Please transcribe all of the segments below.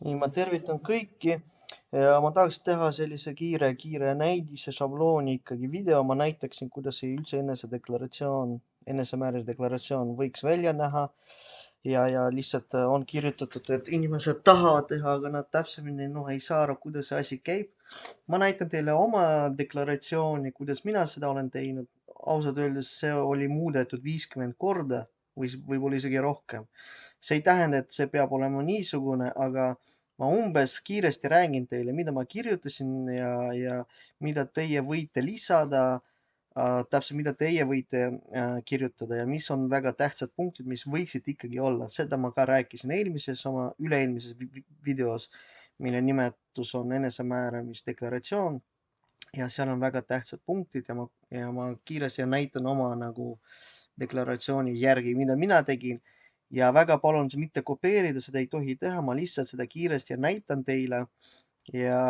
Nii, ma tervitan kõiki ja ma tahaks teha sellise kiire näidise šablooni ikkagi video. Ma näitaksin, kuidas üldse enesemääramise deklaratsioon võiks välja näha. Ja lihtsalt on kirjutatud, et inimesed tahavad teha, aga nad täpsemini ei saa aru, kuidas see asi käib. Ma näitan teile oma deklaratsiooni, kuidas mina seda olen teinud. Ausalt öeldes see oli muudetud 50 korda või võib-olla isegi rohkem. See ei tähenda, et see peab olema niisugune, aga ma umbes kiiresti räägin teile, mida ma kirjutasin ja mida teie võite lisada, täpselt mida teie võite kirjutada ja mis on väga tähtsad punktid, mis võiksid ikkagi olla. Seda ma ka rääkisin oma üle-eelmises videos, mille nimetus on enesemääramisdeklaratsioon ja seal on väga tähtsad punktid ja ma kiiresti näitan oma nagu deklaratsiooni järgi, mida mina tegin ja väga palun mitte kopeerida, seda ei tohi teha, ma lihtsalt seda kiiresti näitan teile ja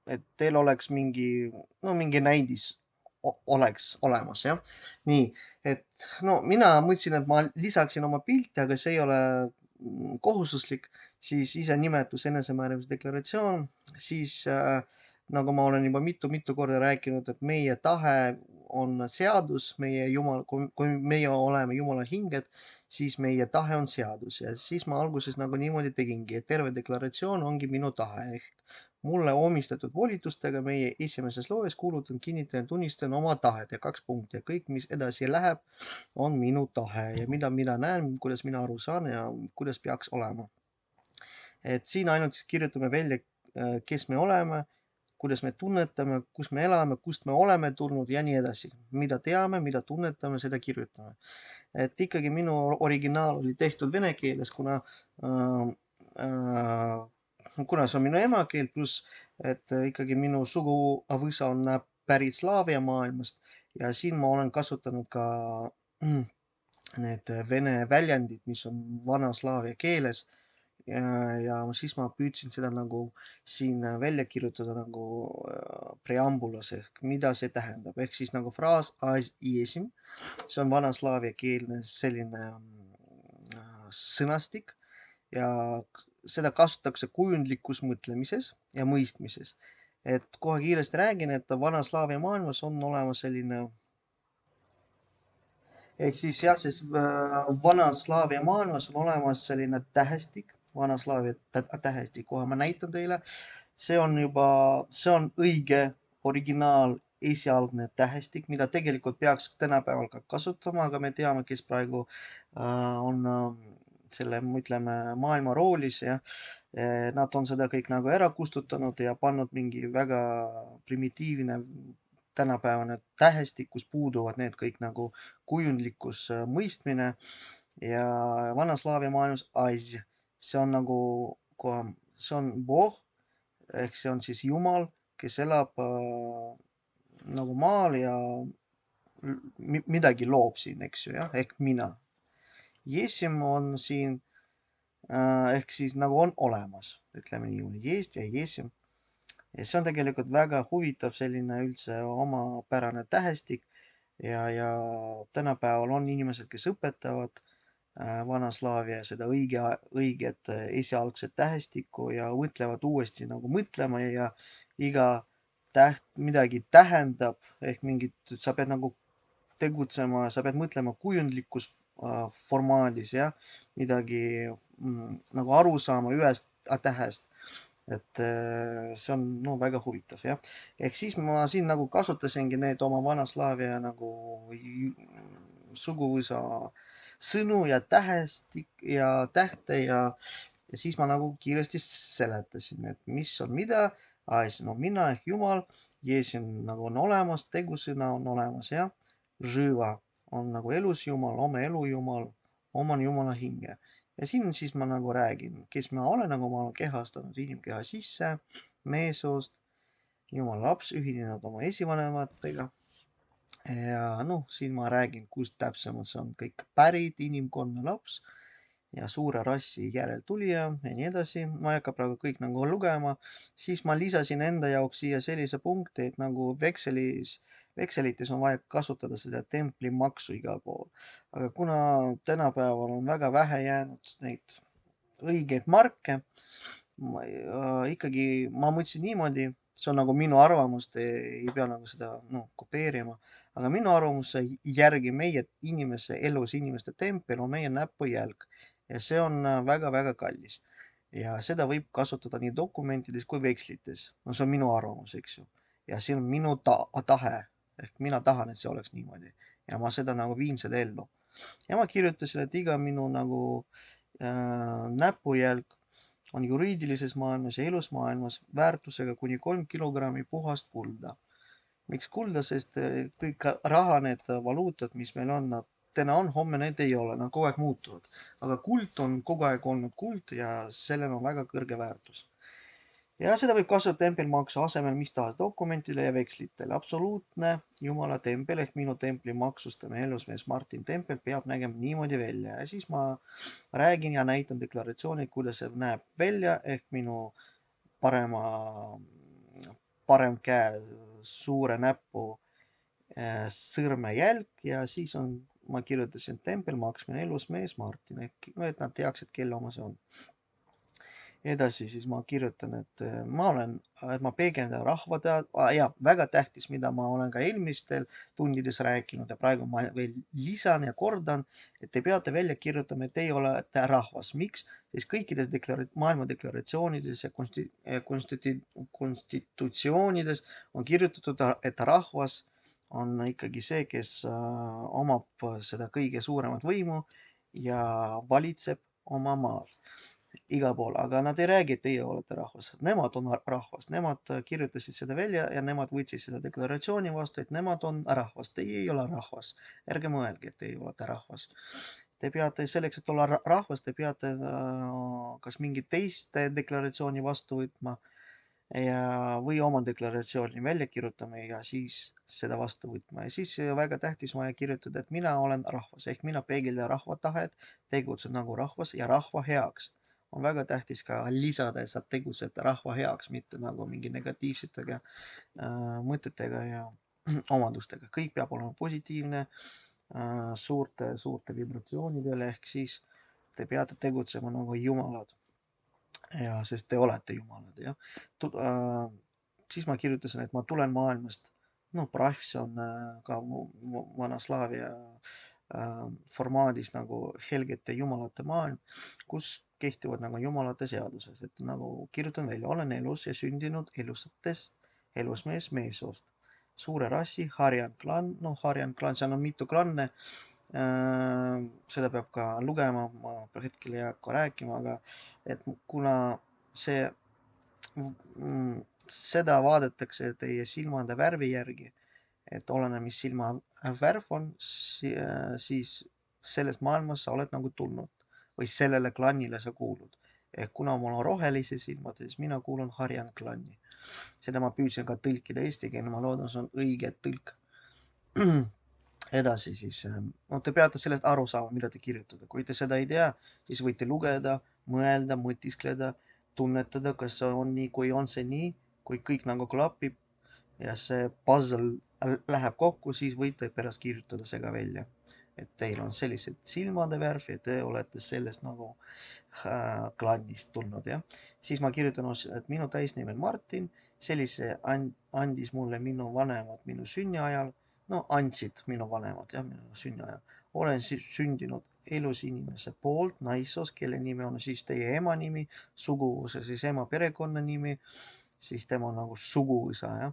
et teil oleks mingi näidis oleks olemas, jah. Nii, et mina mõtlesin, et ma lisaksin oma pilti, aga see ei ole kohustuslik, siis ise nimetus enesemääramise deklaratsioon, siis nagu ma olen juba mitu korda rääkinud, et meie tahe on seadus, kui meie oleme Jumala hinged, siis meie tahe on seadus ja siis ma alguses nagu niimoodi tegingi, et terve deklaratsioon ongi minu tahe ehk mulle omistatud volitustega meie esimeses loes kuulutan, kinnitan ja tunnistan oma tahet ja 2 punkti ja kõik, mis edasi läheb, on minu tahe ja mida mina näen, kuidas mina aru saan ja kuidas peaks olema. Et siin ainult kirjutame välja, kes me oleme, kuidas me tunnetame, kus me elame, kust me oleme tulnud ja nii edasi. Mida teame, mida tunnetame, seda kirjutame. Et ikkagi minu originaal oli tehtud vene keeles, kuna see on minu emakeel, pluss et ikkagi minu suguvõsa on pärit Slaavia maailmast ja siin ma olen kasutanud ka need vene väljendid, mis on vanaslaavia keeles ja siis ma püüdsin seda nagu siin välja kirjutada nagu preambulas ehk mida see tähendab, ehk siis nagu fraas esim, see on vanaslaavia keelne selline sõnastik ja seda kasutatakse kujundlikus mõtlemises ja mõistmises. Et kohe kiiresti räägin, et vanaslaavia maailmas on olemas selline ehk siis jah, vanaslaavia maailmas on olemas selline tähestik, vanaslaavia tähestik, kohe ma näitan teile. See on õige originaal esialgne tähestik, mida tegelikult peaks tänapäeval ka kasutama, aga me teame, kes praegu on selle, ütleme, maailma roolis ja nad on seda kõik nagu ära kustutanud ja pannud mingi väga primitiivne tänapäevane tähestik, kus puuduvad need kõik nagu kujundlikkus mõistmine ja vanaslaavia maailmas see on nagu, see on Boh ehk see on siis Jumal, kes elab nagu maal ja midagi loob siin, eks ju, jah, ehk mina. Jesim on siin ehk siis nagu on olemas, ütleme niimoodi, Jest ja Jesim. Ja see on tegelikult väga huvitav selline üldse omapärane tähestik ja tänapäeval on inimesed, kes õpetavad vanaslaavia seda õiget esialgset tähestikku ja mõtlevad uuesti nagu mõtlema ja iga täht midagi tähendab ehk mingit, sa pead nagu tegutsema, sa pead mõtlema kujundlikus formaadis, jah, midagi nagu aru saama ühest tähest. Et see on väga huvitav, jah. Ehk siis ma siin nagu kasutasingi need oma vanaslaavia nagu suguvõsa sõnu ja tähestik ja tähte ja siis ma nagu kiiresti seletasin, et mis on mida. No mina ehk Jumal, Jeesus nagu on olemas, tegusõna on olemas, jah. Živa on nagu elus Jumal, oma elu Jumal, oman Jumala hinge. Ja siin siis ma nagu räägin, kes ma olen, nagu ma olen kehastanud inimkeha sisse, meessoost, Jumala laps, ühinenud oma esivanematega. Ja siin ma räägin, kust täpsemalt see on kõik pärit, inimkonna laps ja suure rassi järeltulija ja nii edasi. Ma ei hakka praegu kõik nagu lugema. Siis ma lisasin enda jaoks siia sellise punkti, et nagu vekselites on vaja kasutada seda templimaksu igal pool. Aga kuna tänapäeval on väga vähe jäänud neid õigeid marke, ikkagi ma mõtlesin niimoodi, see on nagu minu arvamus, te ei pea nagu seda kopeerima, aga minu arvamuse järgi meie inimese elus, inimeste tempel on meie näpujälg ja see on väga-väga kallis. Ja seda võib kasutada nii dokumentides kui vekslites. No see on minu arvamus, eks ju. Ja see on minu tahe, ehk mina tahan, et see oleks niimoodi ja ma seda nagu viin seda ellu. Ja ma kirjutasin, et iga minu nagu näpujälg on juriidilises maailmas ja elus maailmas väärtusega kuni 3 kilogrammi puhast kulda. Miks kulda, sest kõik raha, need valuutad, mis meil on, nad täna on, homme need ei ole, nad kogu aeg muutuvad. Aga kuld on kogu aeg olnud kuld ja sellel on väga kõrge väärtus. Ja seda võib kasutada tempelmaksu asemel mis tahes dokumentidele ja vekslitele. Absoluutne Jumala tempel ehk minu templi maksustamine elusmees Martin Tempel peab nägema niimoodi välja ja siis ma räägin ja näitan deklaratsiooni, kuidas see näeb välja ehk minu parem käe suure näpu sõrmejälg ja siis ma kirjutasin tempel maksmine elusmees Martin ehk et nad teaksid, kelle oma see on. Edasi siis ma kirjutan, et ma peegeldan ja väga tähtis, mida ma olen ka eelmistel tundides rääkinud ja praegu ma veel lisan ja kordan, et te peate välja kirjutama, et teie olete rahvas. Miks? Siis kõikides maailma deklaratsioonides ja konstitutsioonides on kirjutatud, et rahvas on ikkagi see, kes omab seda kõige suuremat võimu ja valitseb oma maal igal pool, aga nad ei räägi, et teie olete rahvas. Nemad on rahvas, nemad kirjutasid seda välja ja nemad võtsid seda deklaratsiooni vastu, et nemad on rahvas. Teie ei ole rahvas. Ärge mõelge, et teie olete rahvas. Te peate selleks, et olla rahvas, te peate kas mingit teist deklaratsiooni vastu võtma või oma deklaratsiooni välja kirjutama ja siis seda vastu võtma. Ja siis väga tähtis vaja kirjutada, et mina olen rahvas ehk mina peegeldan rahva tahet, tegutsen nagu rahvas ja rahva heaks. On väga tähtis ka lisada, et sa tegutsed rahva heaks, mitte nagu mingi negatiivsetega mõtetega ja omadustega. Kõik peab olema positiivne, suurte vibratsioonidele, ehk siis te peate tegutsema nagu jumalad. Ja sest te olete jumalad, jah. Siis ma kirjutasin, et ma tulen maailmast. Pravs on ka Vana-Slaavia formaadis nagu helgete jumalate maailm, kus kehtivad nagu jumalate seadused, et nagu kirjutan välja, olen elus ja sündinud elusatest elusmees meessoost. Suure rassi Harjan klann, Harjan klann, seal on mitu klanne. Seda peab ka lugema, ma hetkel ei hakka rääkima, aga et kuna seda vaadatakse teie silmade värvi järgi, et oleneb, mis silma värv on, siis sellest maailmast sa oled nagu tulnud või sellele klannile sa kuulud. Ehk kuna mul on rohelise silmad, siis mina kuulun Harjan klanni. Seda ma püüdsin ka tõlkida eesti keele, ma loodan, see on õige tõlk. Edasi siis, te peate sellest aru saama, mida te kirjutate. Kui te seda ei tea, siis võite lugeda, mõelda, mõtiskleda, tunnetada, kas see on nii, kui on see nii, kui kõik nagu klapib ja see puzzle läheb kokku, siis võite pärast kirjutada see ka välja. Et teil on sellised silmade värv ja te olete sellest nagu klannist tulnud, jah. Siis ma kirjutan, et minu täisnimi on Martin, sellise andis mulle minu vanemad minu sünniajal, andsid minu vanemad, jah, minu sünniajal. Olen siis sündinud elus inimese poolt, naissoost, kelle nimi on siis teie ema nimi, suguvõsa siis ema perekonnanimi, siis tema nagu suguvõsa, jah,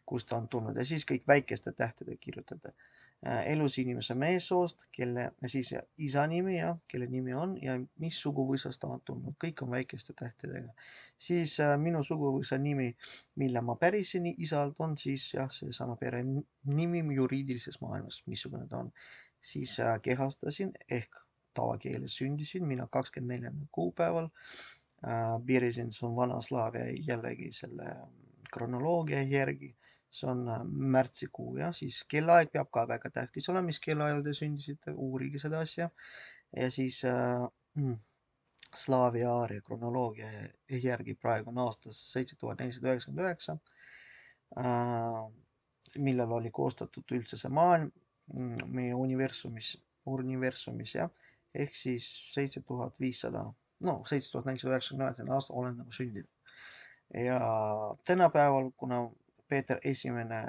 kust ta on tulnud ja siis kõik väikeste tähtedega kirjutada. Elus inimese meessoost, kelle siis isa nimi, jah, kelle nimi on ja mis suguvõsast ta on tulnud, kõik on väikeste tähtedega. Siis minu suguvõsa nimi, mille ma pärisin isalt, on siis jah, seesama pere nimi juriidilises maailmas, missugune ta on. Siis kehastasin ehk tavakeeles sündisin mina 24. kuupäeval. Piirisin, see on Vana-Slaavia jällegi selle kronoloogia järgi. See on märtsikuu, jah, siis kellaaeg peab ka väga tähtis olema, mis kellaajal te sündisite, uurige seda asja. Ja siis Slaavia aaria kronoloogia järgi praegu on aastas 7499, millal oli koostatud üldse see maailm meie universumis, jah, ehk siis 7500 no 7499 aasta olen nagu sündinud. Ja tänapäeval, kuna Peeter Esimene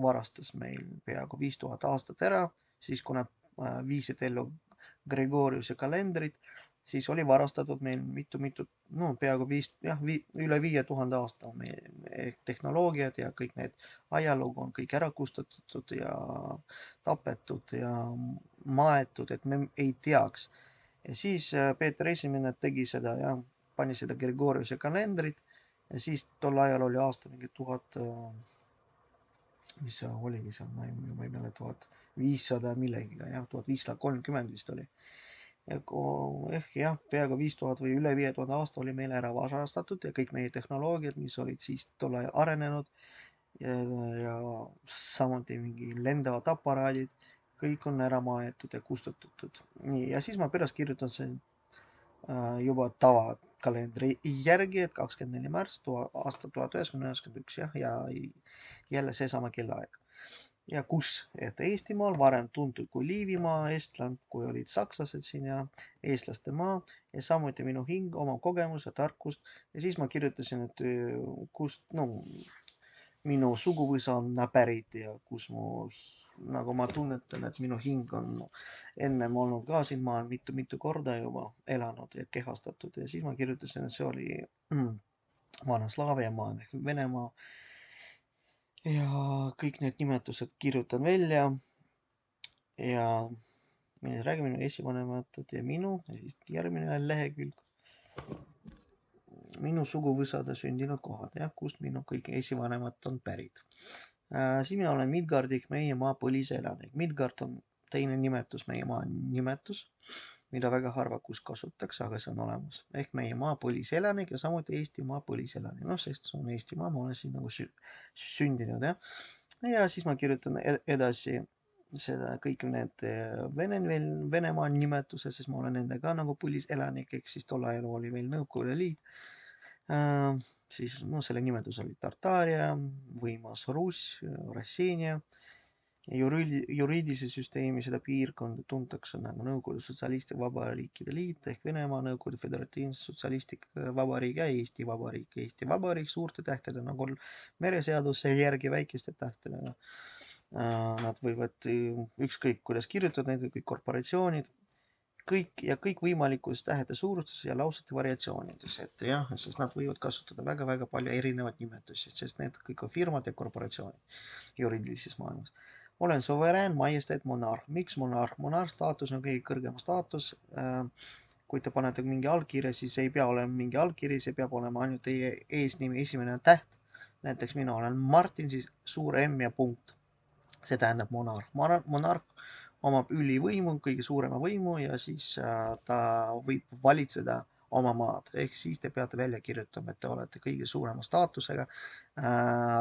varastas meil peaaegu 5000 aastat ära, siis kuna viisid ellu Gregoriuse kalendrit, siis oli varastatud meil mitu, no peaaegu üle 5000 aasta on meie tehnoloogiad ja kõik need ajalugu on kõik ära kustutatud ja tapetud ja maetud, et me ei teaks. Ja siis Peeter Esimene tegi seda ja pani seda Gregoriuse kalendrit ja siis tol ajal oli aasta mingi 1000, mis see oligi seal, ma ei mäleta, 1500 millegiga, jah, 1530 vist oli. Ehk jah, peaaegu 5000 või üle 5000 aasta oli meil ära varastatud ja kõik meie tehnoloogiad, mis olid siis tol ajal arenenud ja samuti mingi lendavad aparaadid, kõik on ära maetud ja kustutatud. Nii, ja siis ma pärast kirjutasin juba tavakalendri järgi, et 24. märts aasta 1991 jah, ja jälle seesama kellaaeg. Ja kus, et Eestimaal varem tuntud kui Liivimaa, Estland, kui olid sakslased siin ja eestlaste maa ja samuti minu hing, oma kogemus ja tarkust ja siis ma kirjutasin, et kust, no minu suguvõsa on pärit ja kus nagu ma tunnetan, et minu hing on ennem olnud ka siin maal mitu korda juba elanud ja kehastatud ja siis ma kirjutasin, et see oli Vana-Slaavia maa ehk Venemaa. Ja kõik need nimetused kirjutan välja ja millest räägime, minu esivanemad ja minu ja siis järgmine lehekülg. Minu suguvõsade sündinud kohad, jah, kust minu kõik esivanemad on pärit. Siin mina olen Midgardik, meie maa põliselanik. Midgard on teine nimetus, meie maa nimetus, mida väga harva kus kasutatakse, aga see on olemas. Ehk meie maa põliselanik ja samuti Eesti maa põliselanik. Noh, sest see on Eesti maa, ma olen siin nagu sündinud, jah. Ja siis ma kirjutan edasi seda kõik need Venemaa nimetuse, sest ma olen nende ka nagu põliselanik, ehk siis tol ajal oli veel Nõukogude Liit. Siis no selle nimetus oli Tartaaria, võimas Russ, Rossiinia. Juriidilise süsteemi seda piirkonda tuntakse nagu Nõukogude Sotsialistlik Vabariikide Liit ehk Venemaa, Nõukogude Föderatiivne Sotsialistlik Vabariik ja Eesti Vabariik. Eesti Vabariik suurte tähtedega nagu mereseaduse järgi väikeste tähtedega. Nad võivad ükskõik kuidas kirjutada, need kõik korporatsioonid, kõik võimalikus tähede suurustes ja lausete variatsioonides, et jah, sest nad võivad kasutada väga palju erinevaid nimetusi, sest need kõik on firmad ja korporatsioonid juriidilises maailmas. Olen suverään, majesteet, monarh. Miks monarh? Monarh staatus on kõige kõrgem staatus. Kui te panete mingi allkirja, siis ei pea olema mingi allkiri, see peab olema ainult teie eesnimi esimene täht. Näiteks mina olen Martin, siis suur M ja punkt. See tähendab monarh. Monarh omab ülivõimu, kõige suurema võimu ja siis ta võib valitseda oma maad. Ehk siis te peate välja kirjutama, et te olete kõige suurema staatusega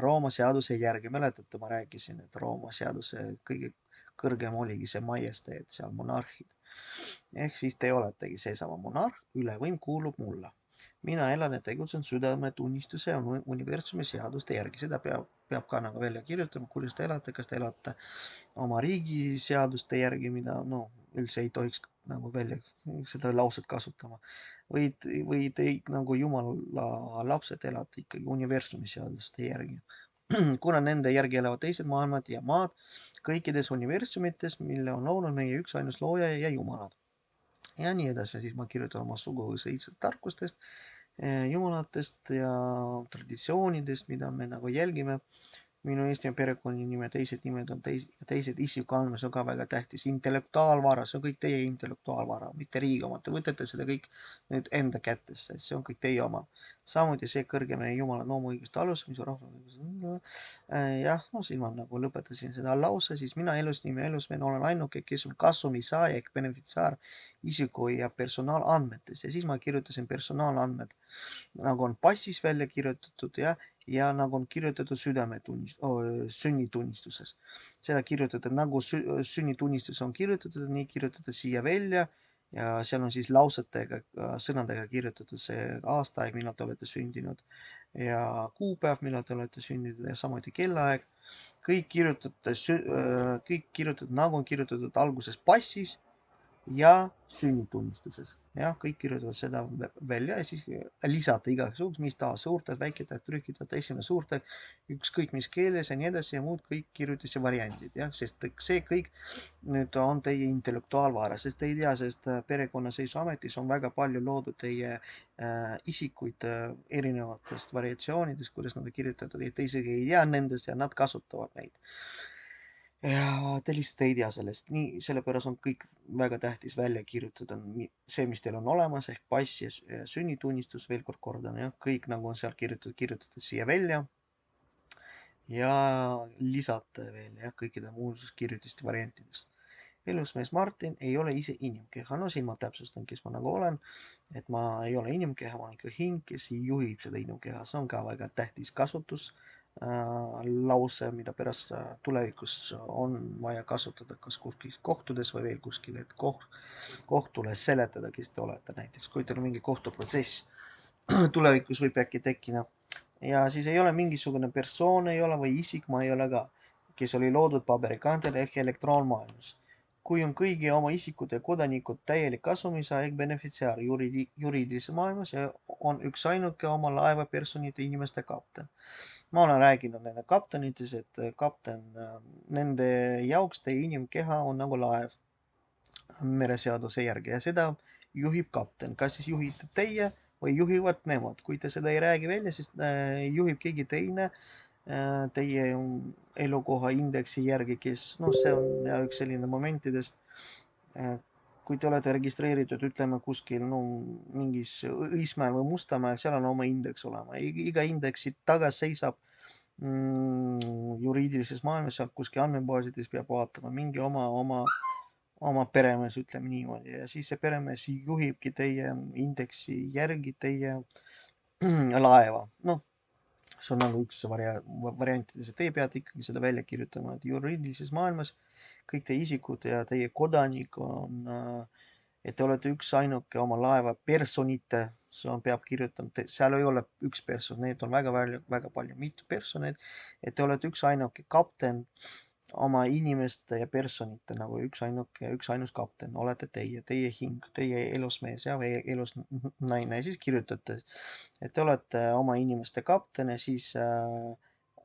Rooma seaduse järgi. Mäletate, ma rääkisin, et Rooma seaduse kõige kõrgem oligi see majesteet, seal monarhid. Ehk siis te oletegi seesama monarh, ülevõim kuulub mulle. Mina elan ja tegutsen südametunnistuse ja universumi seaduste järgi. Seda peab ka nagu välja kirjutama, kuidas te elate, kas te elate oma riigi seaduste järgi, mida no üldse ei tohiks nagu välja seda lauset kasutama. Või te nagu jumala lapsed elate ikkagi universumi seaduste järgi. Kuna nende järgi elavad teised maailmad ja maad kõikides universumites, mille on loonud meie üksainus looja ja jumalad. Ja nii edasi, siis ma kirjutan oma suguvõsa tarkustest, jumalatest ja traditsioonidest, mida me nagu jälgime. Minu Eesti perekonnanime, teised nimed on teised isikuandmed, see on ka väga tähtis. Intellektuaalvara, see on kõik teie intellektuaalvara, mitte riigi oma. Te võtate seda kõik nüüd enda kätesse, see on kõik teie oma. Samuti see kõrgeme Jumala loomuõiguste alus, mis on rahvusõigus. Jah, no siin ma nagu lõpetasin seda lause, siis mina elusnime elusven olen ainuke, kes on kasumissaaja ehk benefitsaar isiku ja personaalandmetes ja siis ma kirjutasin personaalandmed nagu on passis välja kirjutatud ja nagu on kirjutatud sünnitunnistuses. Seda kirjutada nagu sünnitunnistus on kirjutatud, nii kirjutada siia välja ja seal on siis lausetega, sõnadega kirjutatud see aastaaeg, millal te olete sündinud ja kuupäev, millal te olete sündinud ja samuti kellaaeg. Kõik kirjutatud nagu on kirjutatud alguses passis ja sünnitunnistuses. Jah, kõik kirjutavad seda välja ja siis lisata igaks juhuks mis tahes suurtäht, väiketäht, trükitäht, esimene suurtäht, ükskõik mis keeles ja nii edasi ja muud kõik kirjutuse variandid, jah, sest see kõik nüüd on teie intellektuaalvara, sest te ei tea, sest perekonnaseisuametis on väga palju loodud teie isikuid erinevatest variatsioonidest, kuidas nad on kirjutatud ja te isegi ei tea nendest ja nad kasutavad neid. Ja te lihtsalt ei tea sellest, nii sellepärast on kõik väga tähtis välja kirjutada see, mis teil on olemas ehk pass ja sünnitunnistus, veel kord kordan, jah, kõik nagu on seal kirjutatud siia välja ja lisate veel jah, kõikide muuseas variantidest. Elusmees Martin ei ole ise inimkeha, no siin ma täpsustan, kes ma nagu olen, et ma ei ole inimkeha, ma olen ikka hing, kes juhib seda inimkeha, see on ka väga tähtis kasutus lause, mida pärast tulevikus on vaja kasutada kas kuskil kohtudes või veel kuskil, et kohtule seletada, kes te olete, näiteks kui teil on mingi kohtuprotsess tulevikus võib äkki tekkida ja siis ei ole mingisugune persoon ei ole või isik ma ei ole ka, kes oli loodud paberikandjal ehk elektroonmaailmas. Kui on kõigi oma isikute ja kodanikud täielik asumisaja ehk benefitsiaar juriidilises maailmas ja on üks ainuke oma laeva personite inimeste kapten. Ma olen rääkinud nende kaptenites, et kapten, nende jaoks teie inimkeha on nagu laev mereseaduse järgi ja seda juhib kapten. Kas siis juhite teie või juhivad nemad? Kui te seda ei räägi välja, siis juhib keegi teine teie elukoha indeksi järgi, kes, noh, see on ja üks selline momentidest, kui te olete registreeritud, ütleme kuskil, no mingis Õismäel või Mustamäel, seal on oma indeks olema. Iga indeksi taga seisab juriidilises maailmas, seal kuskil andmebaasides peab vaatama mingi oma peremees, ütleme niimoodi, ja siis see peremees juhibki teie indeksi järgi teie laeva. noh, see on nagu üks variantidest, teie peate ikkagi seda välja kirjutama, et juriidilises maailmas kõik teie isikud ja teie kodanik on, et te olete üks ainuke oma laeva personite, see on, peab kirjutama, seal ei ole üks person, neid on väga palju, mitu personit, et te olete üks ainuke kapten oma inimeste ja personite nagu üks ainus kapten, olete teie hing, teie elusmees ja või elusnaine ja siis kirjutate, et te olete oma inimeste kapten ja siis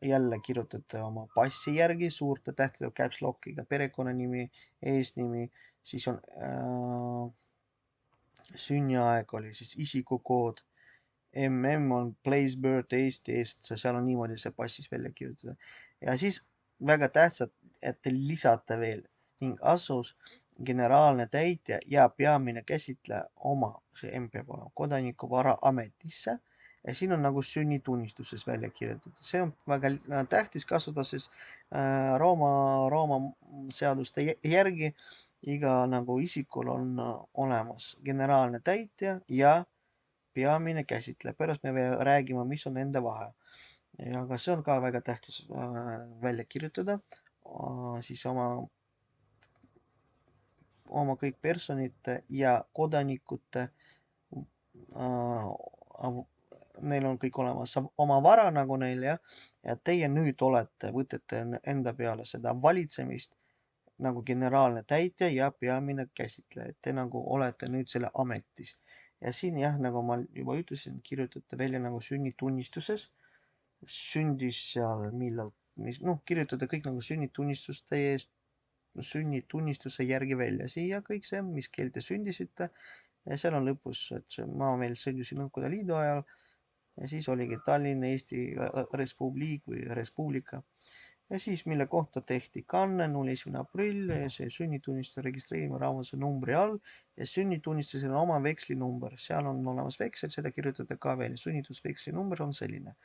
jälle kirjutate oma passi järgi suurte tähtedega caps lock'iga perekonnanimi, eesnimi, siis on sünniaeg oli siis isikukood, on place birth Eesti eest, seal on niimoodi see passis välja kirjutada ja siis väga tähtsad, et te lisate veel ning asus generaalne täitja ja peamine käsitleja oma, see M peab olema kodanikuvara ametisse ja siin on nagu sünnitunnistuses välja kirjutatud, see on väga tähtis kasutada, sest Rooma seaduste järgi iga nagu isikul on olemas generaalne täitja ja peamine käsitleja, pärast me veel räägime, mis on nende vahe. Aga see on ka väga tähtis välja kirjutada, siis oma kõik personite ja kodanikute, neil on kõik olemas oma vara nagu neil jah, ja teie nüüd võtate enda peale seda valitsemist nagu generaalne täitja ja peamine käsitleja, et te nagu olete nüüd selle ametis. Ja siin jah, nagu ma juba ütlesin, kirjutate välja nagu sünnitunnistuses, sündis seal millal, noh, kirjutada kõik nagu sünnitunnistuste eest, sünnitunnistuse järgi välja siia kõik see, mis keel te sündisite ja seal on lõpus, et ma veel sõlmisin Nõukogude Liidu ajal ja siis oligi Tallinna Eesti Respublik või Respublika ja siis mille kohta tehti kanne 01. aprill, see sünnitunnistuse registreerima raamatuse numbri all ja sünnitunnistusel on oma vekslinumber, seal on olemas veksel, seda kirjutada ka veel, sünnitusveksli number on selline.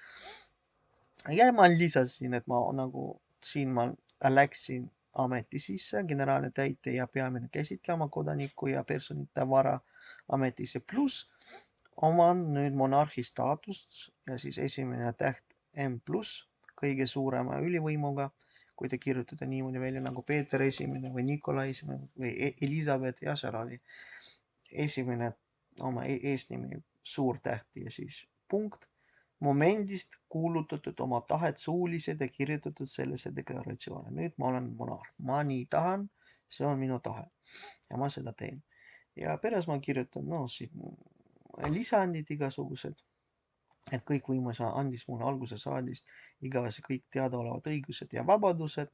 Ja ma lisasin, et ma nagu siin ma läksin ameti sisse, generaalne täitja ja peamine käsitleja oma kodaniku ja personite vara ametisse, pluss oman nüüd monarhi staatust ja siis esimene täht M pluss kõige suurema ülivõimuga, kui te kirjutate niimoodi välja nagu Peeter Esimene või Nikolai Esimene või Elizabeth ja seal oli esimene oma eesnimi suurtäht ja siis punkt. Momendist kuulutatud oma tahet suuliselt ja kirjutatud sellesse deklaratsiooni. Nüüd ma olen monarh, ma nii tahan, see on minu tahe ja ma seda teen. Ja peres ma kirjutan siin lisandid igasugused, et kõikvõimas andis mulle alguse saadist igavese kõik teadaolevad õigused ja vabadused.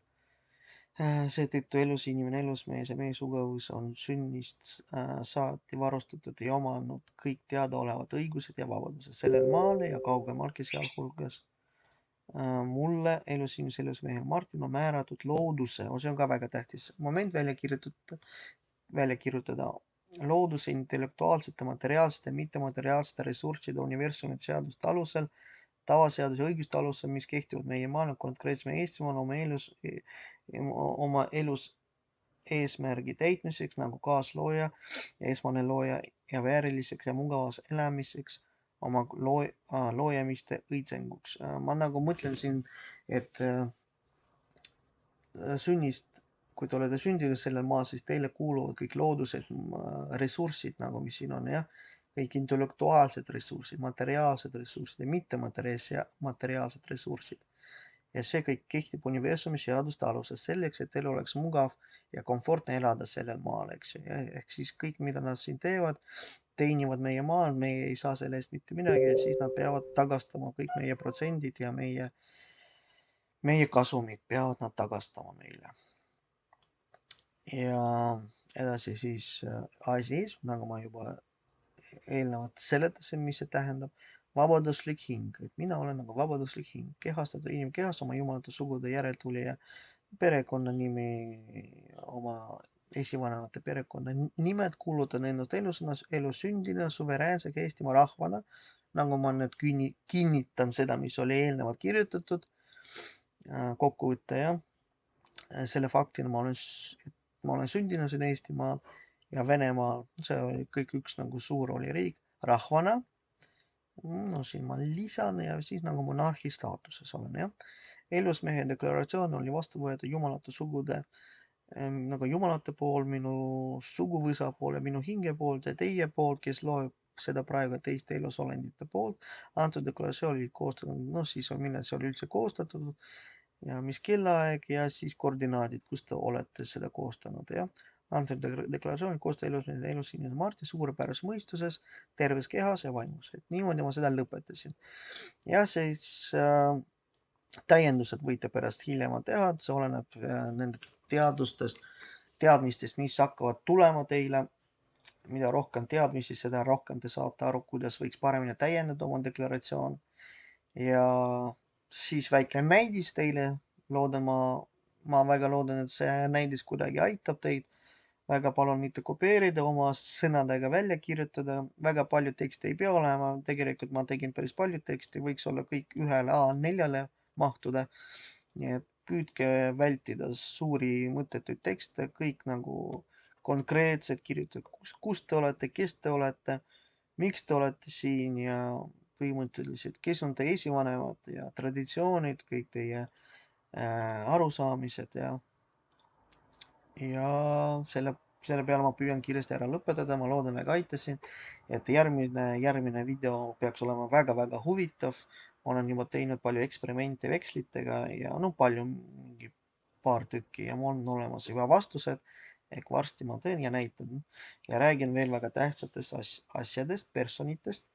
Seetõttu elus inimene, elus mees ja meie sugavõs on sünnist saati varustatud ja omanud kõik teadaolevad õigused ja vabadused sellel maal ja kaugemalgi, sealhulgas mulle elus inimese, elus mehel Martin on määratud looduse, see on ka väga tähtis moment välja kirjutada, looduse intellektuaalsete, materiaalsete, mittemateriaalsete ressursside universumit seaduste alusel, tavaseaduse õiguste alusel, mis kehtivad meie maal, konkreetselt meie Eestimaal oma elus eesmärgi täitmiseks nagu kaaslooja ja esmane looja ja vääriliseks ja mugavas elamiseks oma loojamiste õitsenguks. Ma nagu mõtlen siin, et sünnist, kui te olete sündinud sellel maal, siis teile kuuluvad kõik loodused, ressursid nagu, mis siin on, jah, kõik intellektuaalsed ressursid, materiaalsed ressursid ja mittemateriaalsed ressursid. Ja see kõik kehtib universumi seaduste alusel selleks, et teil oleks mugav ja komfortne elada sellel maal, eks ju. Ehk siis kõik, mida nad siin teevad, teenivad meie maal, meie ei saa selle eest mitte midagi, et siis nad peavad tagastama kõik meie protsendid ja meie kasumid peavad nad tagastama meile. Ja edasi siis ASIS, nagu ma juba eelnevalt seletasin, mis see tähendab, vabaduslik hing, et mina olen nagu vabaduslik hing, kehastatud inimkehas oma jumalate sugude järeltulija, perekonnanimi, oma esivanemate perekonnanimed, kuulutan ennast elus sündina suveräänse Eestimaa rahvana, nagu ma nüüd kinnitan seda, mis oli eelnevalt kirjutatud, kokkuvõte jah, selle faktina ma olen sündinud siin Eestimaal ja Venemaal, see oli kõik üks nagu suur oli riik, rahvana, no siin ma lisan ja siis nagu monarhi staatuses olen, jah. Elusmehe deklaratsioon oli vastu võetud jumalate sugude, nagu jumalate pool, minu suguvõsa pool ja minu hinge poolt ja teie poolt, kes loeb seda praegu teiste elusolendite poolt. Antud deklaratsioon oli koostatud, siis on millal see oli üldse koostatud ja mis kellaaeg ja siis koordinaadid, kus te olete seda koostanud, jah. Antud deklaratsioon koosta elus inimene Marti suurepärases mõistuses, terves kehas ja vaimus, et niimoodi ma seda lõpetasin. Ja siis täiendused võite pärast hiljem teha, see oleneb nende teadmistest, mis hakkavad tulema teile. Mida rohkem teadmisi, seda rohkem te saate aru, kuidas võiks paremini täiendada oma deklaratsioon. Ja siis väike näidis teile, ma väga loodan, et see näidis kuidagi aitab teid. Väga palun mitte kopeerida, oma sõnadega välja kirjutada, väga palju teksti ei pea olema, tegelikult ma tegin päris palju teksti, võiks olla kõik ühele A4-le mahtuda. Nii et püüdke vältida suuri mõttetuid tekste, kõik nagu konkreetselt kirjutage, kus te olete, kes te olete, miks te olete siin ja põhimõtteliselt, kes on teie esivanemad ja traditsioonid, kõik teie arusaamised ja selle peale ma püüan kiiresti ära lõpetada, ma loodan, väga aitasin, et järgmine video peaks olema väga-väga huvitav. Ma olen juba teinud palju eksperimente vekslitega ja palju, mingi paar tükki ja mul on olemas juba vastused. Ehk varsti ma teen ja näitan ja räägin veel väga tähtsatest asjadest, personitest.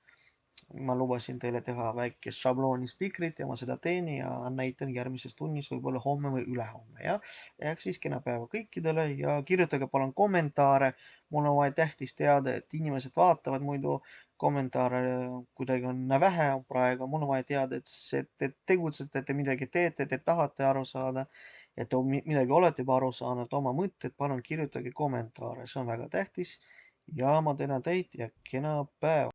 Ma lubasin teile teha väikest šablooni spikrit ja ma seda teen ja näitan järgmises tunnis, võib-olla homme või ülehomme, jah. Ehk siis kena päeva kõikidele ja kirjutage palun kommentaare. Mul on vaja tähtis teada, et inimesed vaatavad, muidu kommentaare kuidagi on vähe praegu. Mul on vaja teada, et te tegutsete, te midagi teete, te tahate aru saada, et te midagi olete juba aru saanud, oma mõtted, palun kirjutage kommentaare, see on väga tähtis. Ja ma tänan teid ja kena päeva.